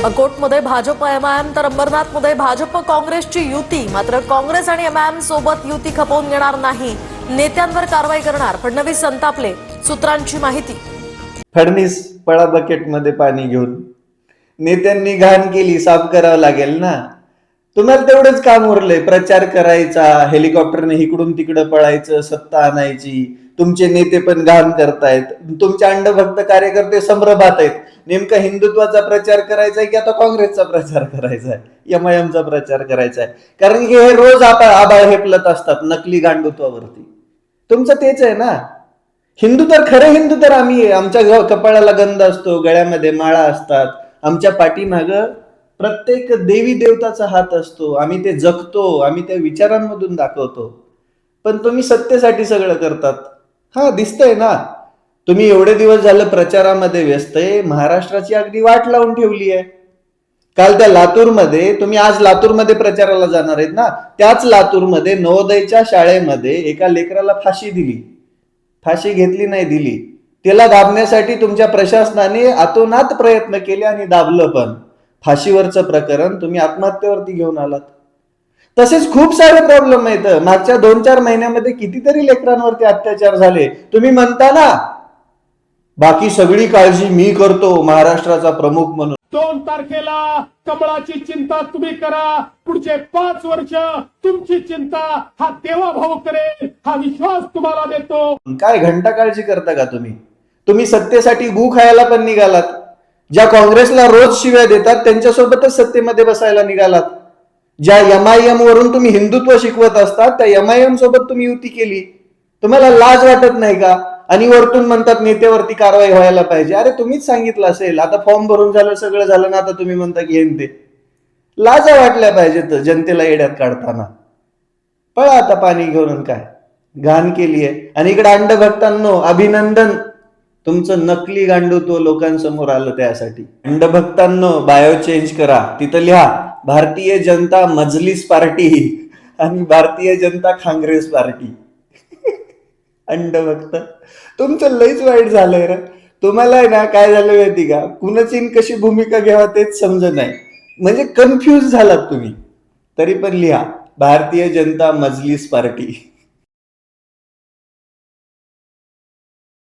अकोटमध्ये Bhajap MIM तर अंबरनाथमध्ये भाजप काँग्रेसची युती. मात्र काँग्रेस आणि एमआयएम सोबत युती खपवून घेणार नाही, नेत्यांवर कारवाई करणार. फडणवीस संतापले, सूत्रांची माहिती. फडणवीस पळा बकेटमध्ये पाणी घेऊन. नेत्यांनी घाण केली, साफ करावं लागेल ना. तुम्हाला तेवढंच काम उरलंय, प्रचार करायचा, हेलिकॉप्टरने इकडून तिकडं पळायचं, सत्ता आणायची. तुमचे नेते पण घाण करतायत, तुमचे अंडभक्त कार्यकर्ते संभ्रमात आहेत. नेमका हिंदुत्वाचा प्रचार करायचा आहे की आता काँग्रेसचा प्रचार करायचा आहे, एमआयएमचा प्रचार करायचा आहे? कारण की हे रोज आबाळ हेपलत असतात नकली गांडुत्वावरती. तुमचं तेच आहे ना. हिंदू तर खरे हिंदू तर आम्ही आहे. आमच्या कपाळाला गंध असतो, गळ्यामध्ये माळा असतात, आमच्या पाठीमाग प्रत्येक देवी देवताचा हात असतो. आम्ही ते जगतो, आम्ही त्या विचारांमधून दाखवतो. पण तुम्ही सत्तेसाठी सगळं करतात. हा, दिसतंय ना. तुम्ही एवढे दिवस झालं प्रचारामध्ये व्यस्त आहे, महाराष्ट्राची अगदी वाट लावून ठेवली आहे. काल त्या लातूरमध्ये, तुम्ही आज लातूरमध्ये प्रचाराला जाणार आहेत ना, त्याच लातूरमध्ये नवोदयच्या शाळेमध्ये एका लेकराला फाशी दिली. फाशी घेतली नाही, दिली. त्याला दाबण्यासाठी तुमच्या प्रशासनाने अतोनात प्रयत्न केले आणि दाबलं पण. फाशीवरचं प्रकरण तुम्ही आत्महत्येवरती घेऊन आलात. तसेच खूप सारे प्रॉब्लेम आहेत. मागच्या 2-4 महिन्यामध्ये कितीतरी लेकरांवरती अत्याचार झाले. तुम्ही म्हणता ना, बाकी सगळी काळजी मी करतो महाराष्ट्राचा प्रमुख म्हणून. 2 तारखेला कमळाची चिंता तुम्ही करा, पुढचे 5 वर्ष तुमची चिंता हा देवा भाऊ करेल, हा विश्वास तुम्हाला देतो. काय घंटा काळजी करता का तुम्ही? तुम्ही सत्तेसाठी गू खायला पण निघालात. ज्या काँग्रेसला रोज शिव्या देतात त्यांच्यासोबतच सत्तेमध्ये बसायला निघालात. ज्या एमआयएम वरून तुम्ही हिंदुत्व शिकवत असतात त्या एमआयएम सोबत तुम्ही युती केली. तुम्हाला लाज वाटत नाही का? आणि वरतून म्हणतात नेत्यावरती कारवाई व्हायला पाहिजे. अरे तुम्हीच सांगितलं असेल, आता फॉर्म भरून झालं, सगळं झालं ना, आता तुम्ही म्हणता की हे ते. लाजा वाटल्या पाहिजेत जनतेला येड्यात काढताना. पळा आता पाणी घेऊन. काय घाण केली आहे. आणि इकडे अंडभक्तांनो अभिनंदन, तुमचं नकली गांडुत्व लोकांसमोर आलं. त्यासाठी अंडभक्तांनो बायो चेंज करा, तिथं लिहा भारतीय जनता मजलिस पार्टी आणि भारतीय जनता काँग्रेस पार्टी. अंडभक्त, तुमचं लईच वाईट झालंय रे. तुम्हाला आहे ना, काय झालं माहिती का, कुणाची कशी भूमिका घ्यावा तेच समजत नाही. म्हणजे कन्फ्यूज झालात तुम्ही. तरी पण लिहा भारतीय जनता मजलिस पार्टी.